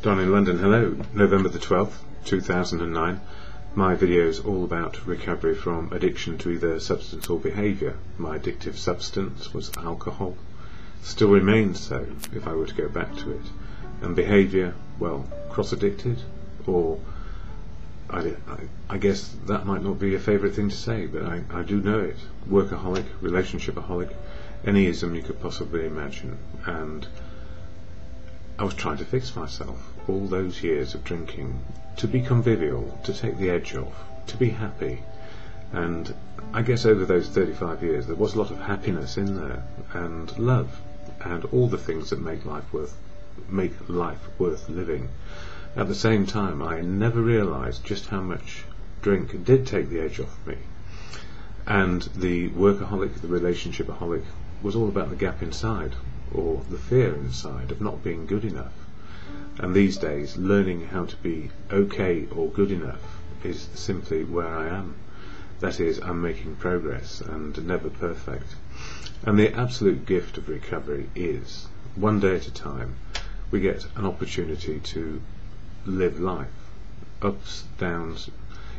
Don in London, hello. November the 12th, 2009. My video is all about recovery from addiction to either substance or behaviour. My addictive substance was alcohol. Still remains so if I were to go back to it. And behaviour, well, cross-addicted? Or, I guess that might not be a favourite thing to say, but I do know it. Workaholic, relationshipaholic, any ism you could possibly imagine. And I was trying to fix myself all those years of drinking, to be convivial, to take the edge off, to be happy. And I guess over those 35 years there was a lot of happiness in there, and love, and all the things that make life worth living. At the same time, I never realised just how much drink did take the edge off me. And the workaholic, the relationshipaholic, was all about the gap inside, or the fear inside of not being good enough. And these days, learning how to be okay or good enough is simply where I am. That is, I'm making progress and never perfect. And the absolute gift of recovery is, one day at a time, we get an opportunity to live life. Ups, downs,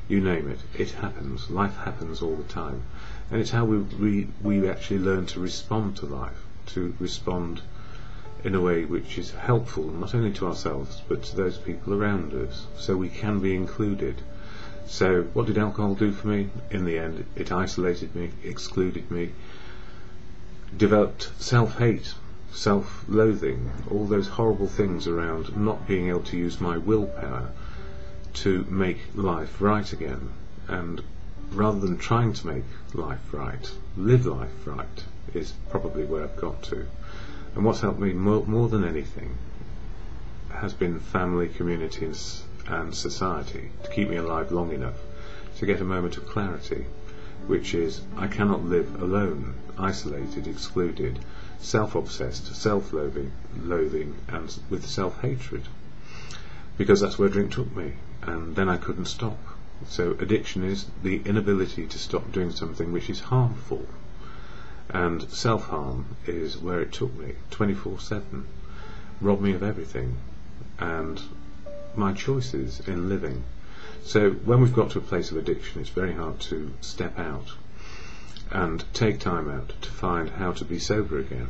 you name it. It happens. Life happens all the time. And it's how we actually learn to respond to life, to respond in a way which is helpful not only to ourselves but to those people around us, so we can be included. So what did alcohol do for me? In the end, it isolated me, excluded me, developed self-hate, self-loathing, all those horrible things around not being able to use my willpower to make life right again. And rather than trying to make life right, live life right is probably where I've got to. And what's helped me more than anything has been family, community and society to keep me alive long enough to get a moment of clarity, which is I cannot live alone, isolated, excluded, self-obsessed, self-loathing, and with self-hatred, because that's where drink took me, and then I couldn't stop. So addiction is the inability to stop doing something which is harmful. And self-harm is where it took me 24/7, robbed me of everything and my choices in living. So when we've got to a place of addiction, it's very hard to step out and take time out to find how to be sober again,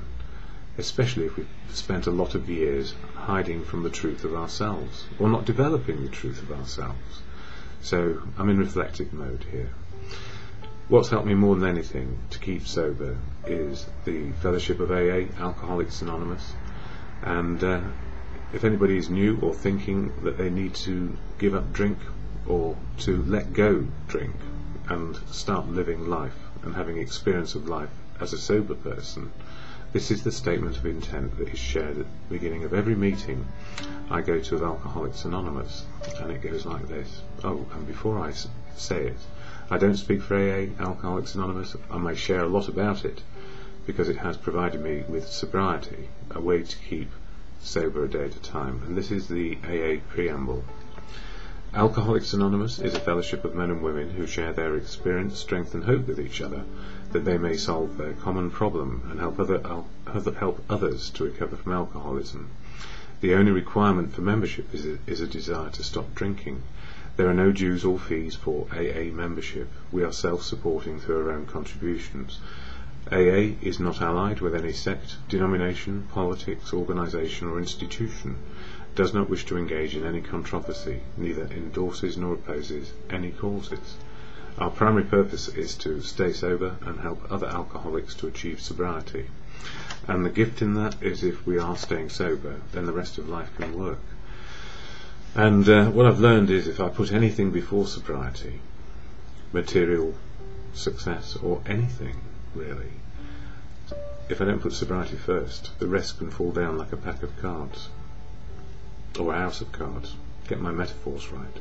especially if we've spent a lot of years hiding from the truth of ourselves or not developing the truth of ourselves. So I'm in reflective mode here. What's helped me more than anything to keep sober is the fellowship of AA, Alcoholics Anonymous. And if anybody is new or thinking that they need to give up drink or to let go drink and start living life and having experience of life as a sober person, this is the statement of intent that is shared at the beginning of every meeting I go to of Alcoholics Anonymous, and it goes like this. Oh, and before I say it, I don't speak for AA, Alcoholics Anonymous. I may share a lot about it because it has provided me with sobriety, a way to keep sober a day at a time. And this is the AA preamble. Alcoholics Anonymous is a fellowship of men and women who share their experience, strength and hope with each other, that they may solve their common problem and help others to recover from alcoholism. The only requirement for membership is a desire to stop drinking. There are no dues or fees for AA membership. We are self-supporting through our own contributions. AA is not allied with any sect, denomination, politics, organisation or institution, does not wish to engage in any controversy, neither endorses nor opposes any causes. Our primary purpose is to stay sober and help other alcoholics to achieve sobriety. And the gift in that is if we are staying sober, then the rest of life can work. And what I've learned is if I put anything before sobriety, material success or anything really, if I don't put sobriety first, the rest can fall down like a pack of cards or a house of cards. Get my metaphors right.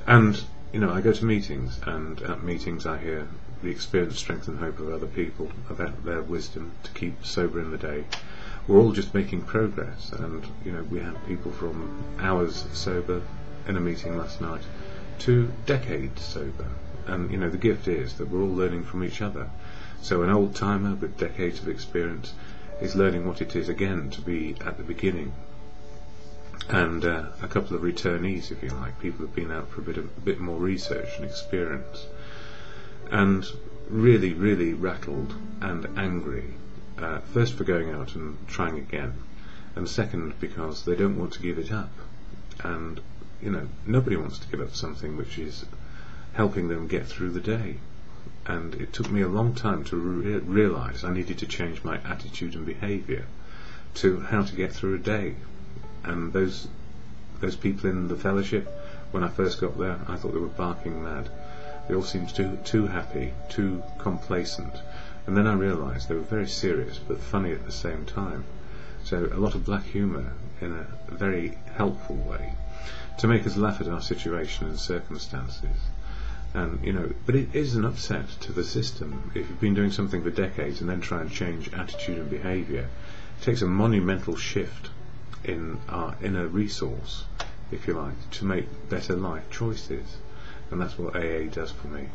And I go to meetings, and at meetings I hear the experience, strength and hope of other people about their wisdom to keep sober in the day. We're all just making progress, and we have people from hours sober in a meeting last night to decades sober, and the gift is that we're all learning from each other. So an old timer with decades of experience is learning what it is again to be at the beginning and a couple of returnees, if you like, people who've been out for a bit more research and experience, and really, really rattled and angry, first for going out and trying again, and second because they don't want to give it up. And nobody wants to give up something which is helping them get through the day. And it took me a long time to realise I needed to change my attitude and behaviour to how to get through a day. And those people in the fellowship, when I first got there, I thought they were barking mad. They all seemed too happy, too complacent. And then I realised they were very serious but funny at the same time. So a lot of black humour in a very helpful way to make us laugh at our situation and circumstances. And but it is an upset to the system. If you've been doing something for decades and then try and change attitude and behaviour, it takes a monumental shift in our inner resource, if you like, to make better life choices. And that's what AA does for me.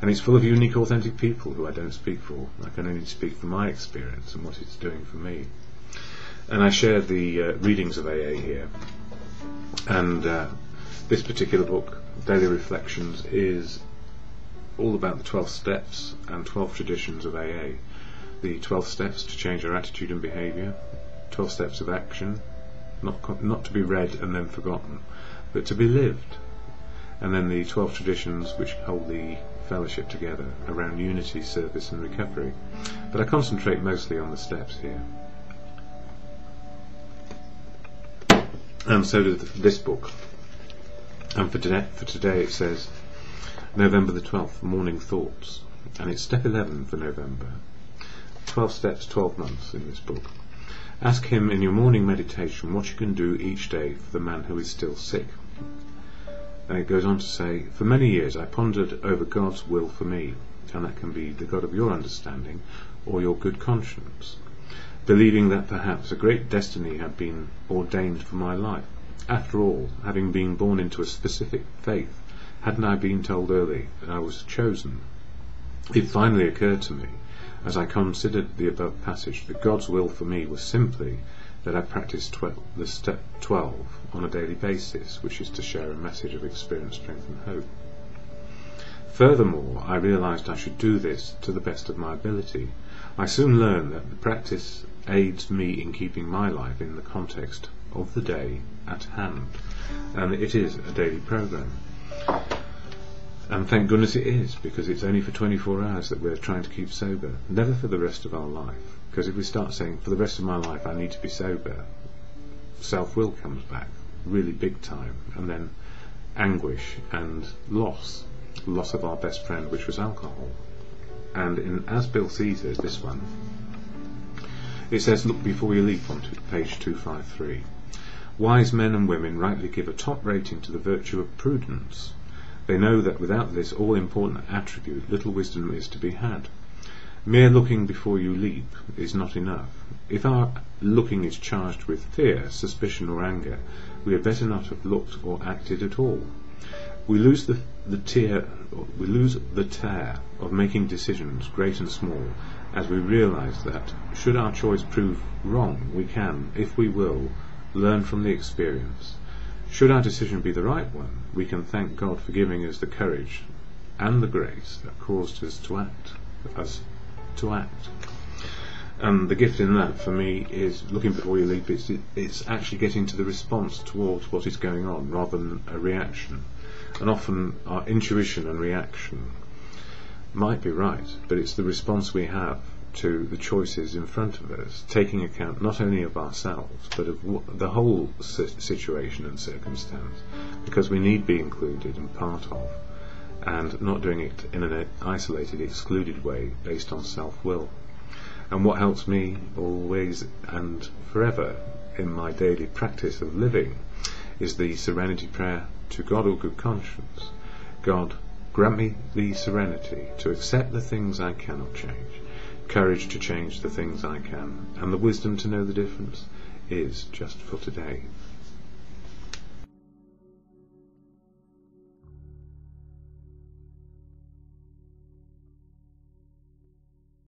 And it's full of unique, authentic people who I don't speak for. I can only speak from my experience and what it's doing for me. And I share the readings of AA here. And this particular book, Daily Reflections, is all about the 12 steps and 12 traditions of AA. The 12 steps to change our attitude and behaviour, 12 steps of action, not to be read and then forgotten, but to be lived. And then the 12 traditions which hold the fellowship together around unity, service and recovery. But I concentrate mostly on the steps here. And so does this book. And for today it says November the 12th, Morning Thoughts. And it's step 11 for November. 12 steps, 12 months in this book. Ask him in your morning meditation what you can do each day for the man who is still sick. And it goes on to say, for many years I pondered over God's will for me, and that can be the God of your understanding or your good conscience, believing that perhaps a great destiny had been ordained for my life. After all, having been born into a specific faith, hadn't I been told early that I was chosen? It finally occurred to me, as I considered the above passage, that God's will for me was simply that I practice the step 12 on a daily basis, which is to share a message of experience, strength and hope. Furthermore, I realised I should do this to the best of my ability. I soon learned that the practice aids me in keeping my life in the context of the day at hand, and it is a daily program. And thank goodness it is, because it's only for 24 hours that we're trying to keep sober, never for the rest of our life. Because if we start saying, for the rest of my life I need to be sober, self-will comes back really big time, and then anguish and loss of our best friend, which was alcohol. And in As Bill Sees It, this one, it says, look before you leap, on page 253. Wise men and women rightly give a top rating to the virtue of prudence. They know that without this all-important attribute little wisdom is to be had. Mere looking before you leap is not enough. If our looking is charged with fear, suspicion or anger, we had better not have looked or acted at all. We lose the tear of making decisions, great and small, as we realise that, should our choice prove wrong, we can, if we will, learn from the experience. Should our decision be the right one, we can thank God for giving us the courage and the grace that caused us to act. And the gift in that for me is looking before you leap. It's actually getting to the response towards what is going on rather than a reaction. And often our intuition and reaction might be right, but it's the response we have to the choices in front of us, taking account not only of ourselves but of the whole situation and circumstance, because we need be included and part of, and not doing it in an isolated, excluded way based on self-will. And what helps me always and forever in my daily practice of living is the serenity prayer to God or good conscience. God, grant me the serenity to accept the things I cannot change, courage to change the things I can, and the wisdom to know the difference is just for today.